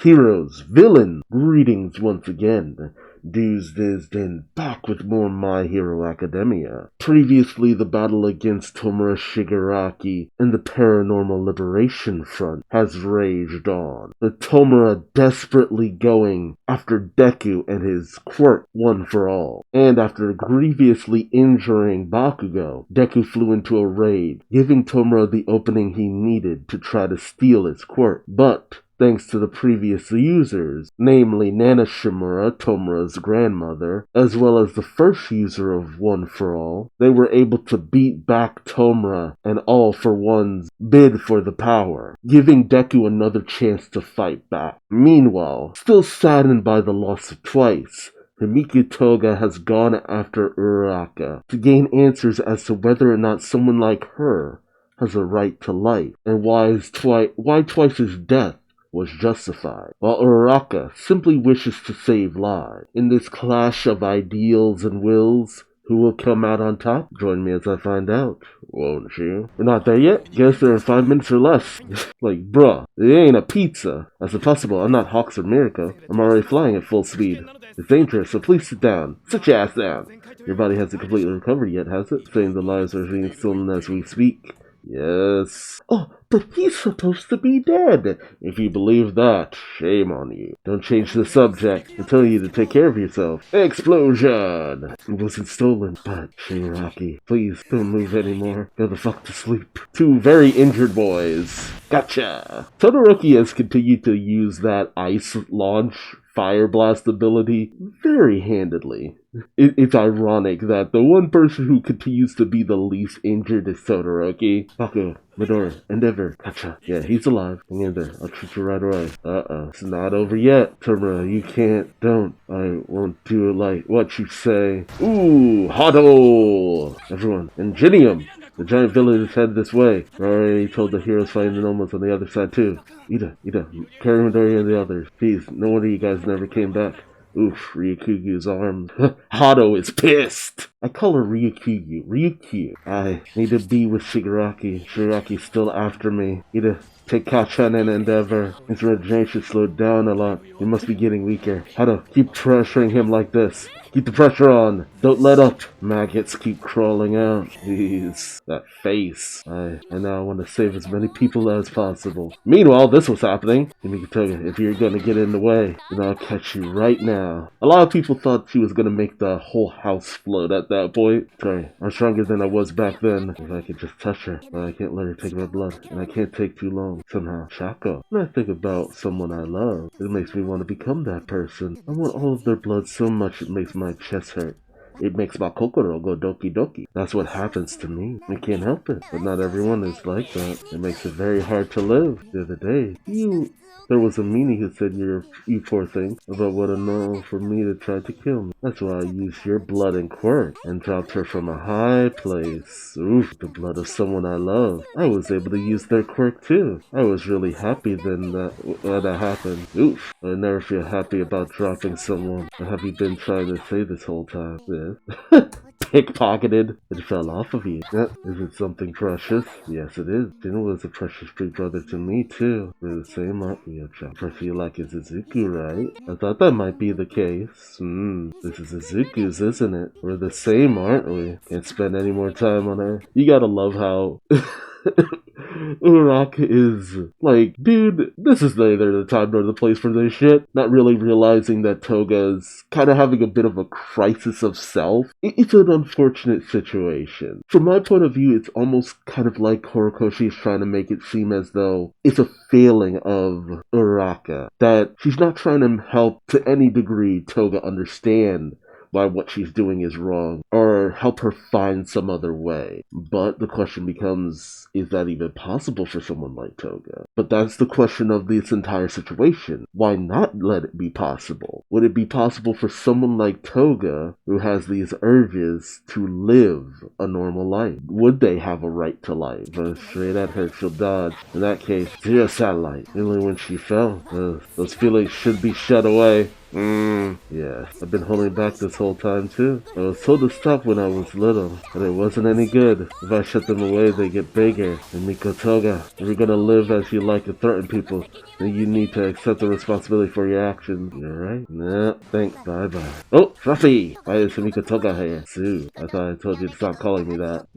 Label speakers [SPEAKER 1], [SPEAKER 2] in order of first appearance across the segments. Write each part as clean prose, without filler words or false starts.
[SPEAKER 1] Heroes, villain, greetings once again. Duuz-Diz-Din back with more My Hero Academia. Previously, the battle against Tomura Shigaraki and the Paranormal Liberation Front has raged on, with Tomura desperately going after Deku and his quirk one for all. And after grievously injuring Bakugo, Deku flew into a rage, giving Tomura the opening he needed to try to steal his quirk. But thanks to the previous users, namely Nana Shimura, Tomura's grandmother, as well as the first user of One for All, they were able to beat back Tomura and All for One's bid for the power, giving Deku another chance to fight back. Meanwhile, still saddened by the loss of Twice, Himiko Toga has gone after Uraraka to gain answers as to whether or not someone like her has a right to life, and why Twice's death was justified, while Uraraka simply wishes to save lives. In this clash of ideals and wills, who will come out on top? Join me as I find out, won't you? We're not there yet? Guess there are 5 minutes or less. Like, bruh, it ain't a pizza. That's impossible. I'm not Hawks or Miracle. I'm already flying at full speed. It's dangerous, so please sit down. Sit your ass down. Your body hasn't completely recovered yet, has it? Saying the lives are being stolen as we speak. Yes. Oh, but he's supposed to be dead. If you believe that, shame on you. Don't change the subject. I tell you to take care of yourself. Explosion! It wasn't stolen, but Shigaraki, please don't move anymore. Go the fuck to sleep. 2 very injured boys. Gotcha! Todoroki has continued to use that ice launch Fire Blast ability very handedly. It's ironic that the one person who continues to be the least injured is Todoroki. Baku, Midori, Endeavor, gotcha. Yeah, he's alive. Hang in there. I'll treat you right away. It's not over yet. Tomura, you can't. Don't. I won't do it like what you say. Ooh, Hado! Everyone, Ingenium! The giant village is headed this way. I already told the heroes fighting the Nomos on the other side too. Ida, carry Midori and the others. Please, no wonder you guys never came back. Oof, Ryukyu's arm. Hado is pissed! I call her Ryukyu. I need to be with Shigaraki. Shigaraki's still after me. Ida, take Kachan and Endeavor. His regeneration slowed down a lot. He must be getting weaker. Hado, keep pressuring him like this. Keep the pressure on. Don't let up. Maggots keep crawling out. Jeez, that face. I now want to save as many people as possible. Meanwhile, this was happening. Himiko, if you're gonna get in the way, then I'll catch you right now. A lot of people thought she was gonna make the whole house float at that point. Sorry, I'm stronger than I was back then. If I could just touch her, but I can't let her take my blood, and I can't take too long. Somehow, Shako. When I think about someone I love, it makes me want to become that person. I want all of their blood so much it makes my chest hurt. It makes my kokoro go doki doki. That's what happens to me. I can't help it. But not everyone is like that. It makes it very hard to live. The other day, there was a meanie who said, you poor thing, about what a no for me to try to kill me. That's why I used your blood and quirk and dropped her from a high place. Oof, the blood of someone I love. I was able to use their quirk too. I was really happy then that happened. Oof, I never feel happy about dropping someone. What have you been trying to say this whole time? Yeah. Pickpocketed. It fell off of you. Is it something precious? Yes, it is. Jin was a precious big brother to me, too. We're the same, aren't we, Ocha? I feel like it's Izuku, right? I thought that might be the case. This is Izuku's, isn't it? We're the same, aren't we? Can't spend any more time on her. You gotta love how Uraraka is like, dude, this is neither the time nor the place for this shit. Not really realizing that Toga's kind of having a bit of a crisis of self. It's an unfortunate situation. From my point of view, it's almost kind of like Horikoshi is trying to make it seem as though it's a failing of Uraraka. That she's not trying to help to any degree Toga understand why what she's doing is wrong, or help her find some other way. But the question becomes, is that even possible for someone like Toga? But that's the question of this entire situation. Why not let it be possible? Would it be possible for someone like Toga, who has these urges, to live a normal life? Would they have a right to life? But straight at her, she'll dodge. In that case, zero satellite. Only when she fell, those feelings should be shut away. Yeah, I've been holding back this whole time too. I was told to stop when I was little, but it wasn't any good. If I shut them away, they get bigger. And Mikotoga, if you're gonna live as you like and threaten people, then you need to accept the responsibility for your actions. You alright? Nah, thanks, bye-bye. Oh, Fluffy! Why is Mikotoga here? Sue, I thought I told you to stop calling me that.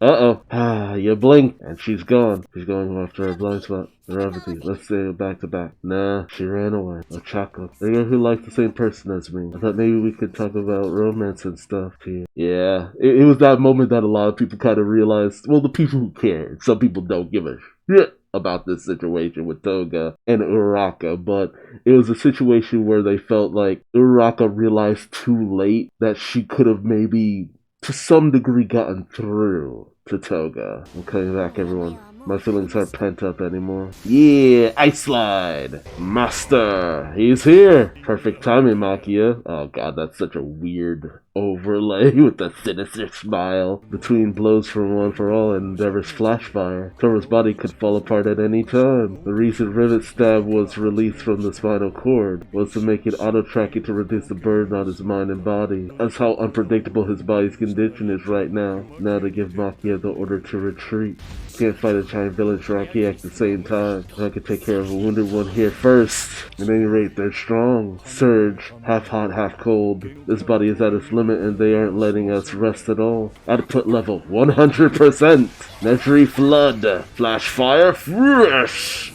[SPEAKER 1] Uh-oh. Ah, you blink, and she's gone. She's going after her blind spot. Gravity. Let's say it back to back. Nah, she ran away. A chocolate. A girl who likes the same person as me. I thought maybe we could talk about romance and stuff too. Yeah, it was that moment that a lot of people kind of realized, well, the people who care. Some people don't give a shit about this situation with Toga and Uraka, but it was a situation where they felt like Uraka realized too late that she could have maybe, to some degree, gotten through to Toga. I'm coming back, everyone. My feelings aren't pent up anymore. Yeah, Ice Slide! Master! He's here! Perfect timing, Makia. Oh god, that's such a weird overlay with the sinister smile. Between blows from One for All and Endeavor's flash fire, Tora's body could fall apart at any time. The reason Rivet Stab was released from the spinal cord was to make it auto-tracking to reduce the burden on his mind and body. That's how unpredictable his body's condition is right now. Now to give Makia the order to retreat. Can't fight a giant village Rocky at the same time. I could take care of a wounded one here first. At any rate, they're strong. Surge, half hot, half cold. This body is at its limit and they aren't letting us rest at all. Output level 100%. Necessary flood. Flash fire fresh.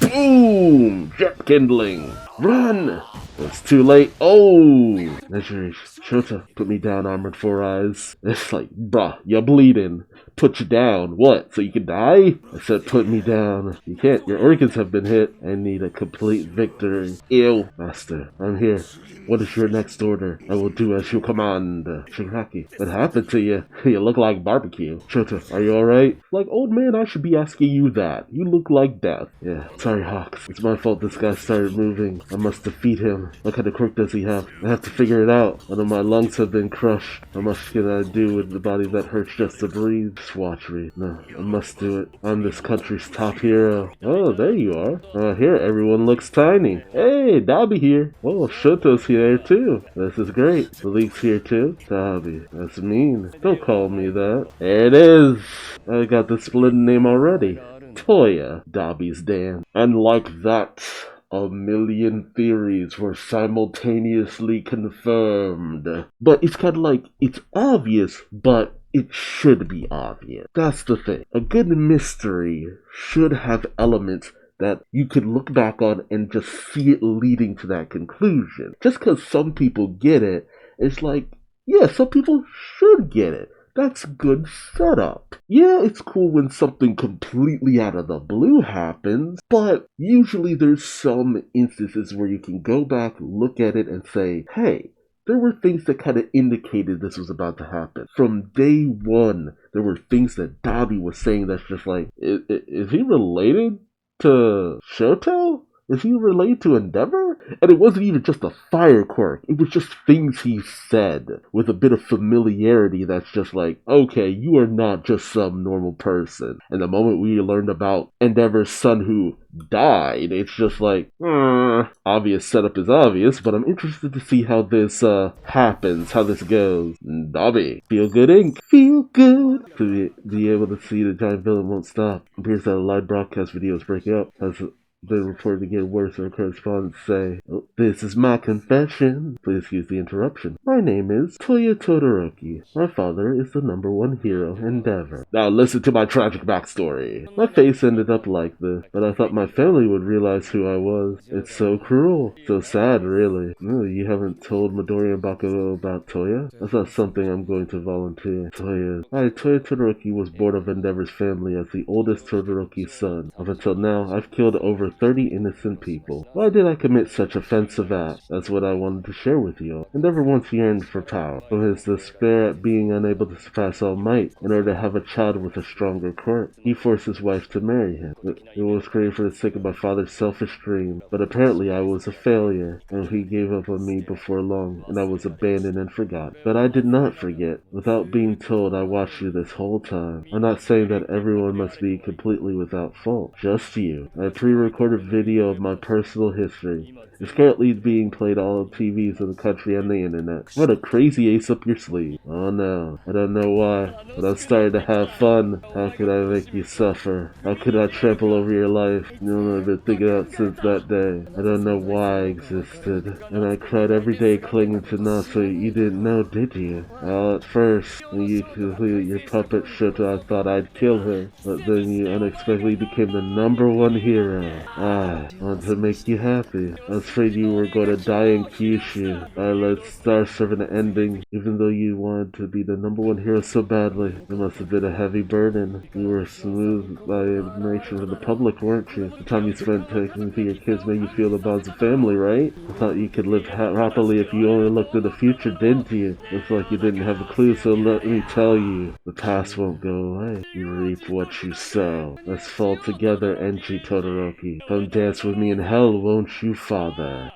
[SPEAKER 1] Boom! Jet kindling. Run! It's too late. Oh! Necessary. Shota, put me down, Armored Four Eyes. It's like, bruh, you're bleeding. Put you down. What? So you can die? I said put me down. You can't. Your organs have been hit. I need a complete victory. Ew. Master, I'm here. What is your next order? I will do as you command. Shigaraki, what happened to you? You look like barbecue. Shota, are you alright? Like, old man, I should be asking you that. You look like death. Yeah, sorry, Hawks. It's my fault this guy started moving. I must defeat him. What kind of quirk does he have? I have to figure it out. One of my lungs have been crushed. How much can I do with the body that hurts just to breathe? Just watch me. No, I must do it. I'm this country's top hero. Oh, there you are. Here, everyone looks tiny. Hey, Dabi here. Oh, Shoto's here too. This is great. The league's here too. Dabi, that's mean. Don't call me that. There it is. I got the split name already. Toya, Dabi's Dan. And like that, a million theories were simultaneously confirmed. But it's kind of like, it's obvious, but it should be obvious. That's the thing. A good mystery should have elements that you could look back on and just see it leading to that conclusion. Just because some people get it, it's like, yeah, some people should get it. That's good setup. Yeah, it's cool when something completely out of the blue happens, but usually there's some instances where you can go back, look at it, and say, hey, there were things that kind of indicated this was about to happen. From day one, there were things that Dabi was saying that's just like, is he related to Shoto? Is he related to Endeavor? And it wasn't even just a fire quirk. It was just things he said with a bit of familiarity that's just like, okay, you are not just some normal person. And the moment we learned about Endeavor's son who died, it's just like, obvious setup is obvious, but I'm interested to see how this happens, how this goes. Dabi, feel good ink. Feel good. To be able to see the giant villain won't stop. It appears that a live broadcast video is breaking up. Has been reported to get worse, or correspondents say, oh, this is my confession. Please excuse the interruption. My name is Toya Todoroki. My father is the #1 hero, Endeavor. Now listen to my tragic backstory. My face ended up like this, but I thought my family would realize who I was. It's so cruel. So sad, really. No, you haven't told Midori and Bakugo about Toya? That's not something I'm going to volunteer. Toya Todoroki was born of Endeavor's family as the oldest Todoroki son. Up until now, I've killed over 30 innocent people. Why did I commit such offensive acts? That's what I wanted to share with you all. Endeavor once yearned for power. From his despair at being unable to surpass All Might in order to have a child with a stronger quirk, he forced his wife to marry him. It was created for the sake of my father's selfish dream, but apparently I was a failure, and he gave up on me before long, and I was abandoned and forgotten. But I did not forget. Without being told, I watched you this whole time. I'm not saying that everyone must be completely without fault. Just you. I pre-recorded recorded video of my personal history. It's currently being played all on TVs in the country and the internet. What a crazy ace up your sleeve. Oh no, I don't know why, but I'm starting to have fun. How could I make you suffer? How could I trample over your life? You know, I've been thinking about since that day. I don't know why I existed. And I cried every day clinging to Nah, so you didn't know, did you? Well, at first, when you completed your puppet show, I thought I'd kill her. But then you unexpectedly became the #1 hero. I wanted to make you happy. I was afraid you were going to die in Kyushu. I let Star serve an ending, even though you wanted to be the #1 hero so badly. It must have been a heavy burden. You were smooth by admiration for the public, weren't you? The time you spent taking to your kids made you feel the bonds of family, right? I thought you could live happily if you only looked at the future, didn't you? Looks like you didn't have a clue, so let me tell you. The past won't go away. You reap what you sow. Let's fall together, Enchi Todoroki. Come dance with me in hell, won't you, father?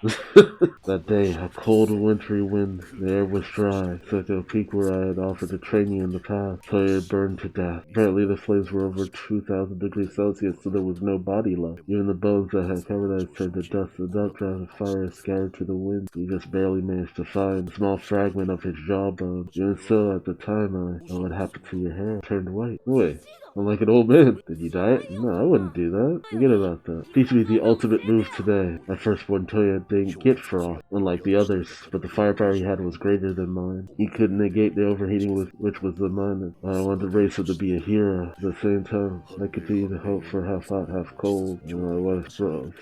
[SPEAKER 1] That day, a cold, wintry wind. The air was dry. Except at a peak where I had offered to train you in the past. So you had burned to death. Apparently, the flames were over 2,000 degrees Celsius, so there was no body left. Even the bones that had covered us turned to dust, and updraft of fire scattered to the wind. You just barely managed to find a small fragment of his jawbone. Even so, at the time, I know what happened to your hair. It turned white. Wait. I'm like an old man. Did you dye it? No, I wouldn't do that. Forget about that. Seems to be the ultimate move today. My firstborn Toya didn't get frost, unlike the others, but the firepower he had was greater than mine. He could negate the overheating which was the mine. I wanted to raise him to be a hero. At the same time, I continued to hope for half hot, half cold. And my wife's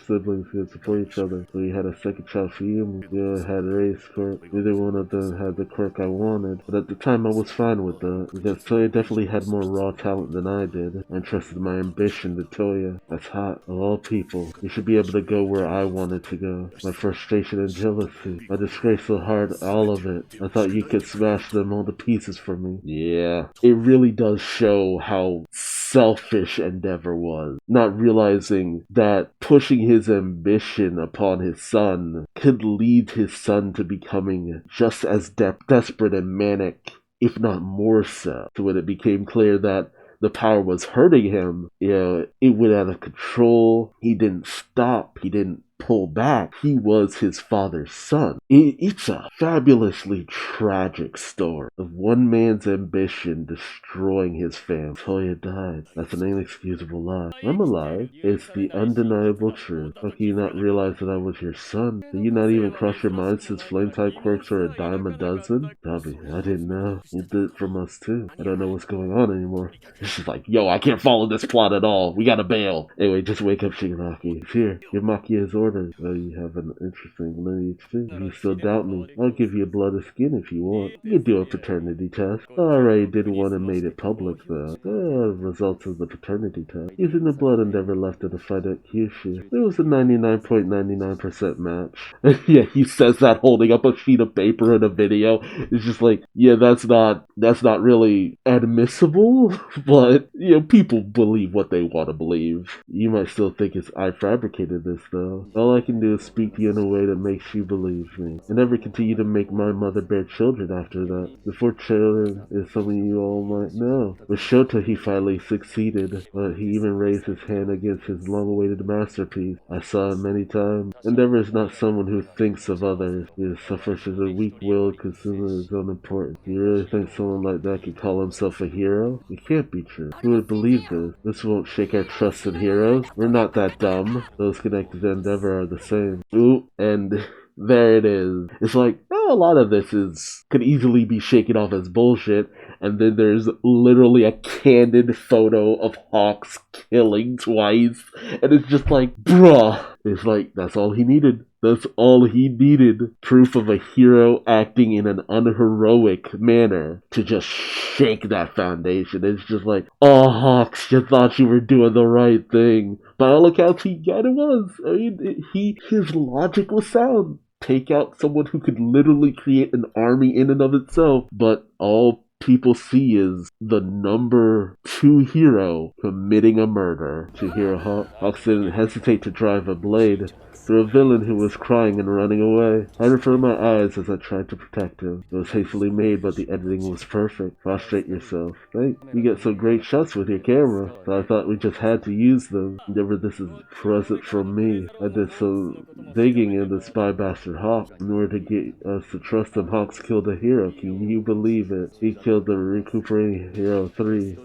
[SPEAKER 1] siblings could support each other. So he had a second child for you. We all had a race quirk. Neither one of them had the quirk I wanted. But at the time, I was fine with that, because Toya definitely had more raw talent than I did. I entrusted my ambition to Toya. That's hot. Of all people, you should be able to go where I wanted to go. My frustration and jealousy. My disgrace so hard, all of it. I thought you could smash them all to pieces for me. Yeah. It really does show how selfish Endeavor was. Not realizing that pushing his ambition upon his son could lead his son to becoming just as desperate and manic, if not more so. So when it became clear that the power was hurting him, it went out of control. He didn't stop. He didn't pull back. He was his father's son. It's a fabulously tragic story of one man's ambition destroying his family. Toya died. That's an inexcusable lie. I'm alive. It's the undeniable truth. How can you not realize that I was your son? Did you not even cross your mind since flame-type quirks are a dime a dozen? Dabi, I didn't know. You did it from us too. I don't know what's going on anymore. She's like, yo, I can't follow this plot at all. We gotta bail. Anyway, just wake up, Shigaraki. Here, give Maki his orders. Well, you have an interesting lineage too. If you still doubt me, I'll give you a blood of skin if you want. You can do a paternity test. I already did one and made it public though. The results of the paternity test. Using the blood Endeavor left in the fight at Kyushu. It was a 99.99% match. Yeah, he says that holding up a sheet of paper in a video. It's just like, yeah, that's not really admissible, but, people believe what they want to believe. You might still think I fabricated this, though. All I can do is speak to you in a way that makes you believe me. And never continue to make my mother bear children after that. The 4 children is something you all might know. With Shota, he finally succeeded, but he even raised his hand against his long-awaited masterpiece. I saw it many times. Endeavor is not someone who thinks of others. He is selfish as a weak-willed consumer of his own importance. Do you really think someone like that could call himself a hero? It can't be true. Who would believe this? This won't shake our trust in heroes. We're not that dumb. Those connected to Endeavor are the same. Ooh, and there it is. It's like, a lot of this could easily be shaken off as bullshit, and then there's literally a candid photo of Hawks killing twice, and it's just like, bruh. It's like, that's all he needed. That's all he needed. Proof of a hero acting in an unheroic manner to just shake that foundation. It's just like, oh, Hawks, you thought you were doing the right thing. By all accounts, he kind of was. I mean, his logic was sound. Take out someone who could literally create an army in and of itself, but all people see is the #2 hero committing a murder. To hear Hawks didn't hesitate to drive a blade through a villain who was crying and running away. I averted my eyes as I tried to protect him. It was hastily made, but the editing was perfect. Prostrate yourself. Right? You get some great shots with your camera, so I thought we just had to use them. Never this is a present from me. I did some digging into Spy Bastard Hawk in order to get us to trust him. Hawks killed a hero. Can you believe it? He killed the recuperating hero 3.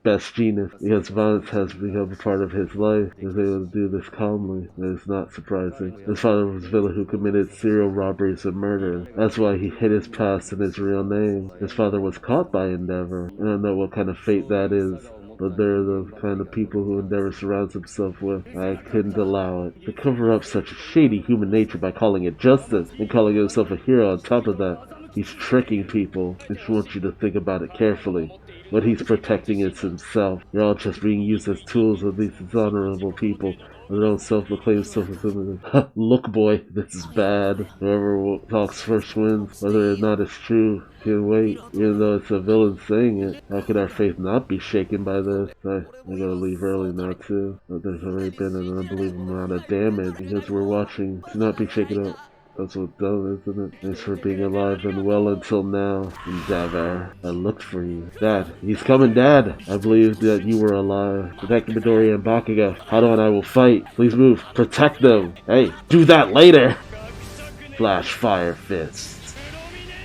[SPEAKER 1] Best genius, because violence has become a part of his life. He was able to do this calmly. It is not surprising. His father was a villain who committed serial robberies and murder. That's why he hid his past and his real name. His father was caught by Endeavor. I don't know what kind of fate that is, but they're the kind of people who Endeavor surrounds himself with. I couldn't allow it. To cover up such shady human nature by calling it justice and calling himself a hero on top of that, he's tricking people. I just want you to think about it carefully. What he's protecting is himself. You're all just being used as tools of these dishonorable people. Their own self-proclaimed self-fulfillment. Look, boy, this is bad. Whoever talks first wins, whether or not it's true. Can't wait. Even though it's a villain saying it, how could our faith not be shaken by this? I gotta leave early now too. But there's already been an unbelievable amount of damage because we're watching to not be shaken up. That's what's done, isn't it? Thanks for being alive and well until now. Endeavor, I looked for you. Dad, he's coming, Dad! I believed that you were alive. Protect Midori and Bakugo. Hado and I will fight. Please move. Protect them. Hey, do that later! Flash Fire Fist.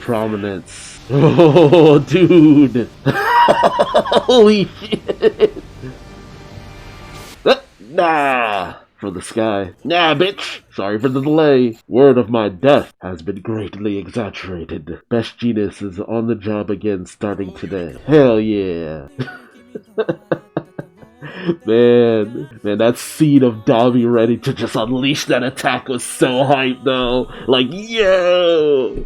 [SPEAKER 1] Prominence. Oh, dude! Holy shit! Nah! For the sky. Nah, bitch! Sorry for the delay. Word of my death has been greatly exaggerated. Best Genius is on the job again starting today. Hell yeah. Man, that scene of Dabi ready to just unleash that attack was so hype though. Like, yo!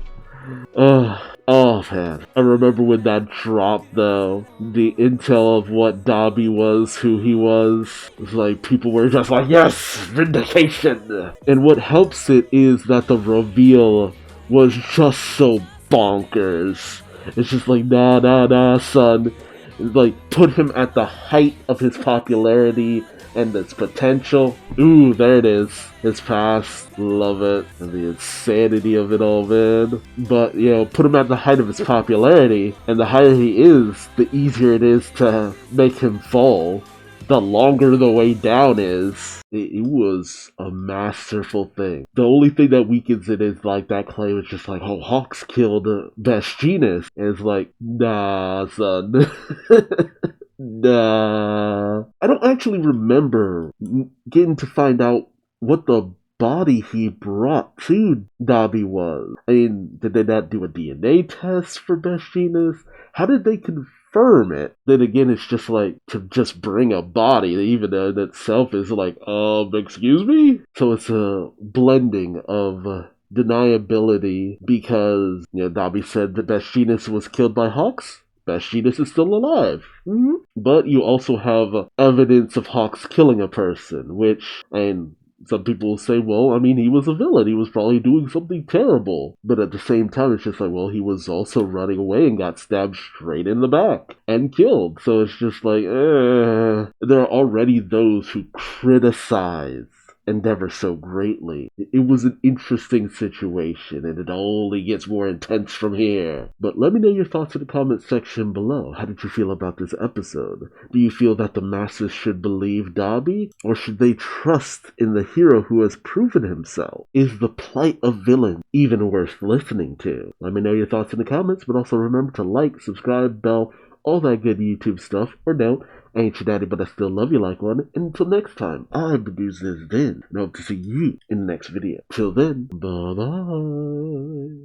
[SPEAKER 1] Oh man, I remember when that dropped though, the intel of what Dabi was, who he was like people were just like, yes, vindication! And what helps it is that the reveal was just so bonkers. It's just like, nah, son. Like, put him at the height of his popularity and its potential. Ooh, there it is. His past. Love it. And the insanity of it all, man. But, you know, put him at the height of his popularity, and the higher he is, the easier it is to make him fall. The longer the way down is. It was a masterful thing. The only thing that weakens it is like that claim is just like, oh, Hawks killed Best Genius. And it's like, nah, son. Nah. I don't actually remember getting to find out what the body he brought to Dabi was. I mean, did they not do a DNA test for Best Genius? How did they confirm it? Then again, it's just like to just bring a body, even though in itself is like, excuse me? So it's a blending of deniability because, you know, Dabi said that Best Genius was killed by Hawks. Best Genius is still alive. But you also have evidence of Hawks killing a person, which, and some people will say, well, I mean, he was a villain. He was probably doing something terrible. But at the same time, it's just like, well, he was also running away and got stabbed straight in the back and killed. So it's just like, There are already those who criticize Endeavor so greatly. It was an interesting situation, and it only gets more intense from here. But let me know your thoughts in the comment section below. How did you feel about this episode? Do you feel that the masses should believe Dabi, or should they trust in the hero who has proven himself? Is the plight of villain even worth listening to? Let me know your thoughts in the comments, but also remember to like, subscribe, bell, all that good YouTube stuff, or don't. I ain't your daddy, but I still love you like one. And until next time, I'm Duuz-Diz-Din, and I hope to see you in the next video. Till then, bye-bye.